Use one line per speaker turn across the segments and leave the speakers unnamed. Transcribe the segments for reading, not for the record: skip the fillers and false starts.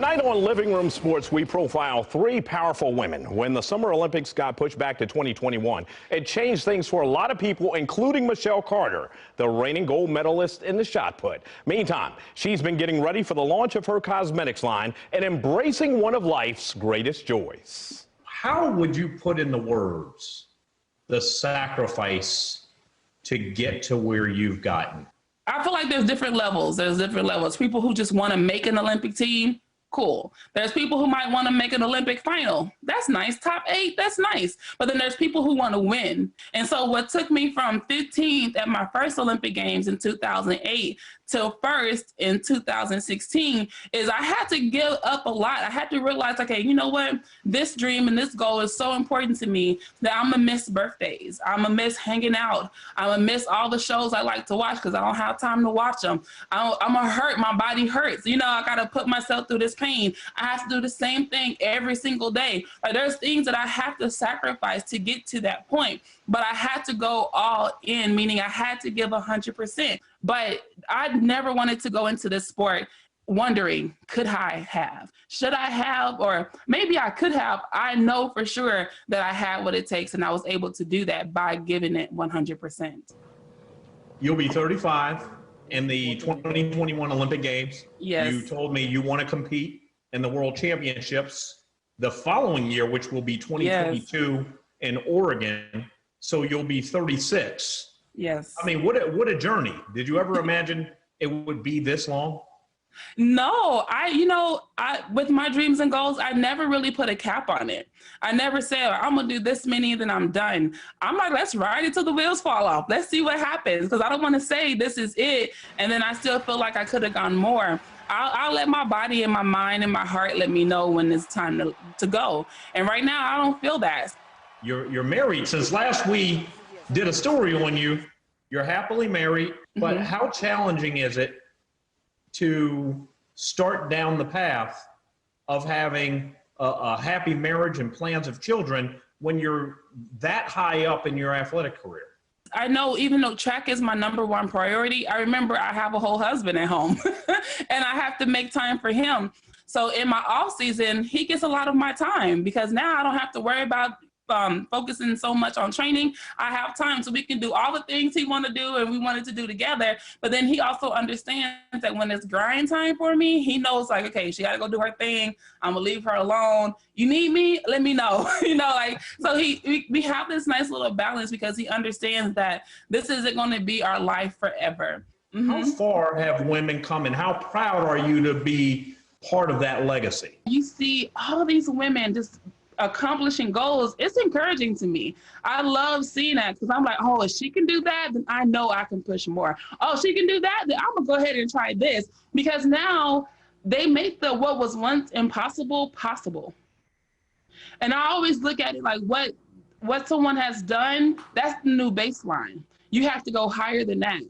Tonight on Living Room Sports, we profile three powerful women. When the Summer Olympics got pushed back to 2021, it changed things for a lot of people, including Michelle Carter, the reigning gold medalist in the shot put. Meantime, she's been getting ready for the launch of her cosmetics line and embracing one of life's greatest joys.
How would you put in the words the sacrifice to get to where you've gotten?
I feel like there's different levels. There's different levels. People who just want to make an Olympic team. Cool. There's people who might want to make an Olympic final. That's nice. Top 8, that's nice. But then there's people who want to win. And so what took me from 15th at my first Olympic Games in 2008 till first in 2016 is I had to give up a lot. I had to realize, okay, you know what? This dream and this goal is so important to me that I'm going to miss birthdays. I'm going to miss hanging out. I'm going to miss all the shows I like to watch because I don't have time to watch them. I'm going to hurt. My body hurts. You know, I got to put myself through this pain. I have to do the same thing every single day. Like, there's things that I have to sacrifice to get to that point. But I had to go all in, meaning I had to give 100%. But I never wanted to go into this sport wondering, could I have? Should I have? Or maybe I could have. I know for sure that I had what it takes, and I was able to do that by giving it 100%.
You'll be 35 in the 2021 Olympic Games.
Yes.
You told me you want to compete in the World Championships the following year, which will be 2022 in Oregon. So you'll be 36.
Yes.
I mean, what a journey. Did you ever imagine it would be this long?
No, with my dreams and goals, I never really put a cap on it. I never said, I'm going to do this many, then I'm done. I'm like, let's ride it till the wheels fall off. Let's see what happens. Because I don't want to say this is it. And then I still feel like I could have gone more. I'll let my body and my mind and my heart let me know when it's time to go. And right now, I don't feel that.
You're married. Since last we did a story on you, you're happily married, but how challenging is it to start down the path of having a happy marriage and plans of children when you're that high up in your athletic career?
I know even though track is my #1 priority, I remember I have a whole husband at home and I have to make time for him. So in my off season, he gets a lot of my time because now I don't have to worry about focusing so much on training. I have time so we can do all the things he want to do and we wanted to do together. But then he also understands that when it's grind time for me, he knows like, okay, she got to go do her thing. I'm gonna leave her alone. You need me? Let me know. So we have this nice little balance because he understands that this isn't going to be our life forever.
How far have women come and how proud are you to be part of that legacy?
You see all these women just accomplishing goals. It's encouraging to me. I love seeing that because I'm like, oh, if she can do that, then I know I can push more. Oh, she can do that, then I'm gonna go ahead and try this, because now they make what was once impossible possible. And I always look at it like what someone has done, that's the new baseline. You have to go higher than that.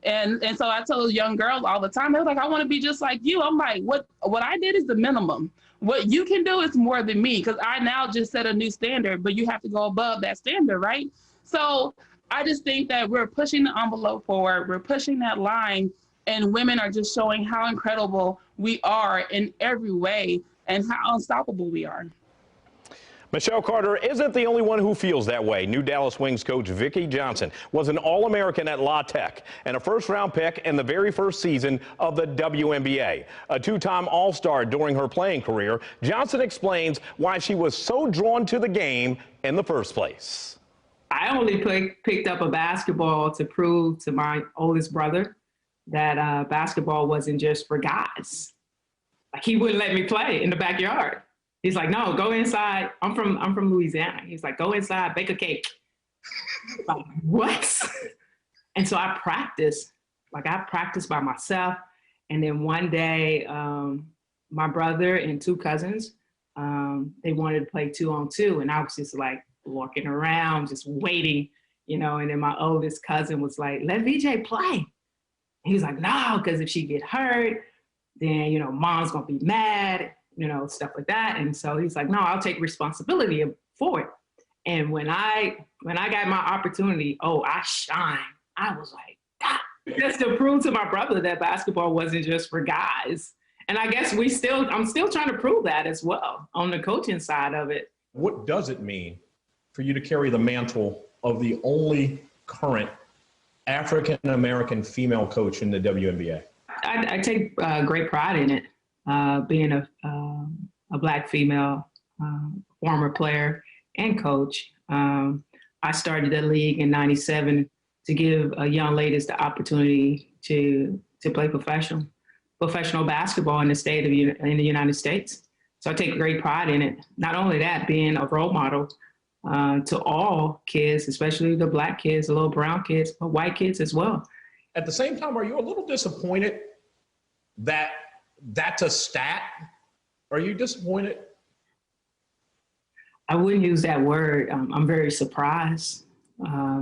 And so I tell young girls all the time, they're like, I want to be just like you. I'm like, what I did is the minimum. What you can do is more than me, because I now just set a new standard, but you have to go above that standard, right? So I just think that we're pushing the envelope forward. We're pushing that line, and women are just showing how incredible we are in every way and how unstoppable we are.
Michelle Carter isn't the only one who feels that way. New Dallas Wings coach Vicki Johnson was an All-American at La Tech and a first-round pick in the very first season of the WNBA. A two-time All-Star during her playing career, Johnson explains why she was so drawn to the game in the first place.
I only picked up a basketball to prove to my oldest brother that basketball wasn't just for guys. Like, he wouldn't let me play in the backyard. He's like, no, go inside. I'm from Louisiana. He's like, go inside, bake a cake. Like, what? And so I practiced by myself. And then one day, my brother and 2 cousins, they wanted to play 2-on-2. And I was just like walking around, just waiting, and then my oldest cousin was like, let VJ play. And he was like, no, because if she get hurt, then, mom's gonna be mad. Stuff like that. And so he's like, no, I'll take responsibility for it. And when I got my opportunity, I shined. I was like, God, just to prove to my brother that basketball wasn't just for guys. And I guess I'm still trying to prove that as well on the coaching side of it.
What does it mean for you to carry the mantle of the only current African-American female coach in the WNBA?
I take great pride in it, being a Black female former player and coach. I started the league in '97 to give young ladies the opportunity to play professional basketball in the United States. So I take great pride in it. Not only that, being a role model to all kids, especially the Black kids, the little brown kids, but white kids as well.
At the same time, are you a little disappointed that that's a stat? Are you disappointed?
I wouldn't use that word. I'm very surprised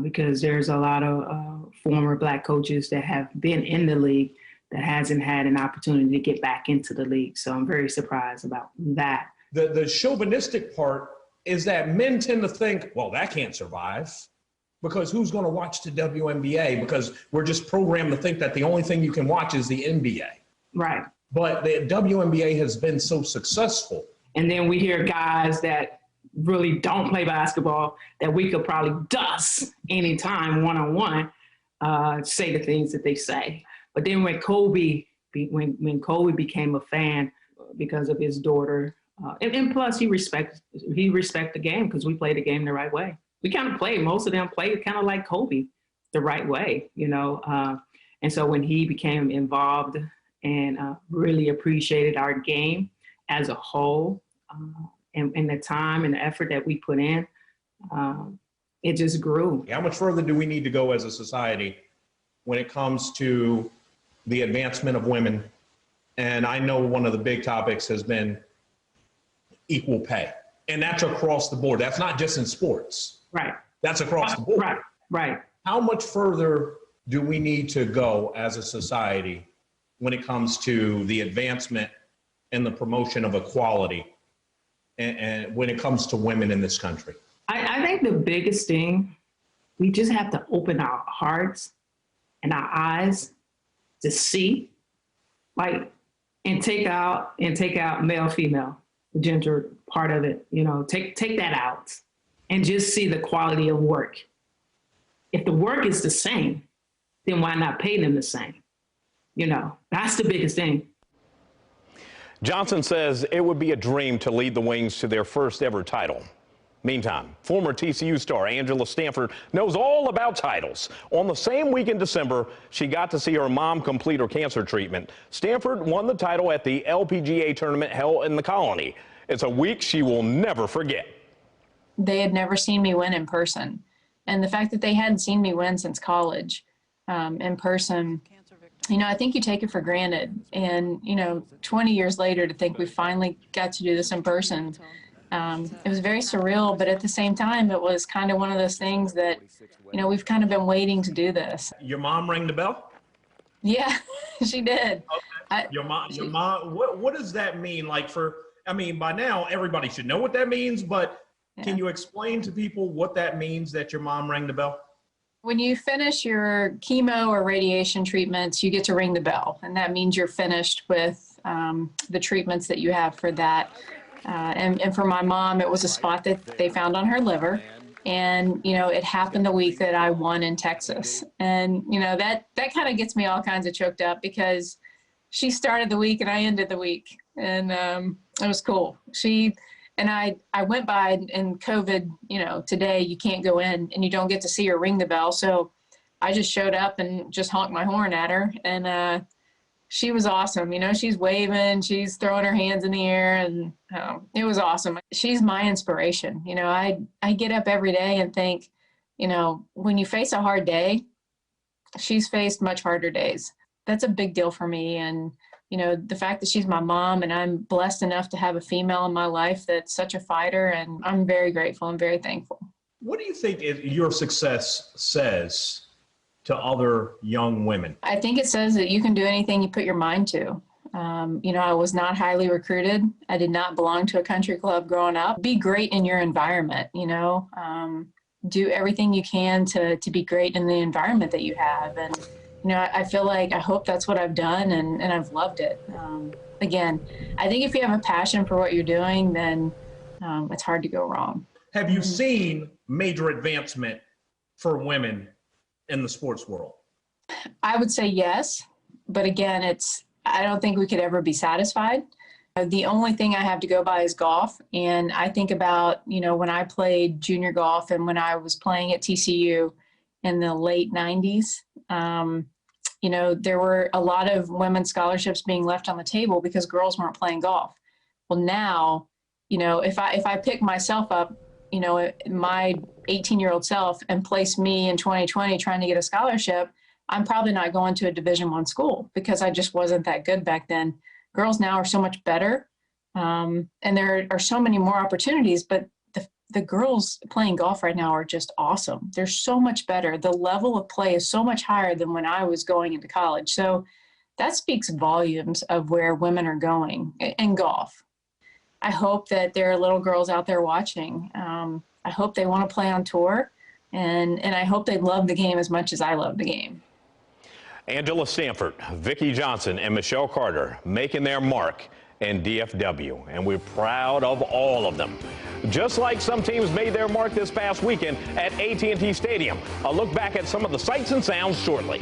because there's a lot of former Black coaches that have been in the league that hasn't had an opportunity to get back into the league. So I'm very surprised about that.
The chauvinistic part is that men tend to think, well, that can't survive because who's going to watch the WNBA? Because we're just programmed to think that the only thing you can watch is the NBA.
Right.
But the WNBA has been so successful.
And then we hear guys that really don't play basketball that we could probably dust anytime one-on-one say the things that they say. But then when Kobe became a fan because of his daughter, and plus he respect the game because we play the game the right way. We kind of play, most of them play kind of like Kobe, the right way, you know. And so when he became involved and really appreciated our game as a whole, and the time and the effort that we put in, it just grew.
How much further do we need to go as a society when it comes to the advancement of women? And I know one of the big topics has been equal pay. And that's across the board. That's not just in sports.
Right.
That's across the board.
Right.
How much further do we need to go as a society when it comes to the advancement and the promotion of equality and when it comes to women in this country?
I think the biggest thing, we just have to open our hearts and our eyes to see, like, and take out male, female, the gender part of it, you know, take that out and just see the quality of work. If the work is the same, then why not pay them the same? You know, that's the biggest thing.
Johnson says it would be a dream to lead the Wings to their first ever title. Meantime, former TCU star Angela Stamford knows all about titles. On the same week in December, she got to see her mom complete her cancer treatment. Stamford won the title at the LPGA tournament held in the Colony. It's a week she will never forget.
They had never seen me win in person. And the fact that they hadn't seen me win since college in person, you know, I think you take it for granted. And, you know, 20 years later to think we finally got to do this in person, it was very surreal, but at the same time, it was kind of one of those things that, you know, we've kind of been waiting to do this.
Your mom rang the bell?
Yeah, she did.
Okay. Your mom, what does that mean? Like I mean, by now everybody should know what that means, but can you explain to people what that means that your mom rang the bell?
When you finish your chemo or radiation treatments, you get to ring the bell, and that means you're finished with the treatments that you have for that. And for my mom, it was a spot that they found on her liver. And, you know, it happened the week that I won in Texas. And, you know, that kind of gets me all kinds of choked up because she started the week and I ended the week. And it was cool. I went by in COVID, you know, today you can't go in and you don't get to see her ring the bell. So I just showed up and just honked my horn at her. And she was awesome. You know, she's waving, she's throwing her hands in the air, and it was awesome. She's my inspiration. You know, I get up every day and think, you know, when you face a hard day, she's faced much harder days. That's a big deal for me. And, you know, the fact that she's my mom and I'm blessed enough to have a female in my life that's such a fighter, and I'm very grateful and very thankful. What
do you think your success says to other young women?
I think it says that you can do anything you put your mind to. You know, I was not highly recruited. I did not belong to a country club growing up. Be great in your environment, you know, do everything you can to be great in the environment that you have. And, you know, I feel like, I hope that's what I've done, and I've loved it. again, I think if you have a passion for what you're doing, then it's hard to go wrong.
Have you seen major advancement for women in the sports world?
I would say yes, but again, I don't think we could ever be satisfied. The only thing I have to go by is golf. And I think about, when I played junior golf and when I was playing at TCU in the late 90s, there were a lot of women's scholarships being left on the table because girls weren't playing golf. Well, now, if I pick myself up, my 18-year-old self and place me in 2020 trying to get a scholarship, I'm probably not going to a Division I school because I just wasn't that good back then. Girls now are so much better, and there are so many more opportunities, but the girls playing golf right now are just awesome. They're so much better. The level of play is so much higher than when I was going into college. So that speaks volumes of where women are going in golf. I hope that there are little girls out there watching. I hope they want to play on tour, and I hope they love the game as much as I love the game.
Angela Stamford, Vicki Johnson, and Michelle Carter making their mark in DFW, and we're proud of all of them. Just like some teams made their mark this past weekend at AT&T Stadium. A look back at some of the sights and sounds shortly.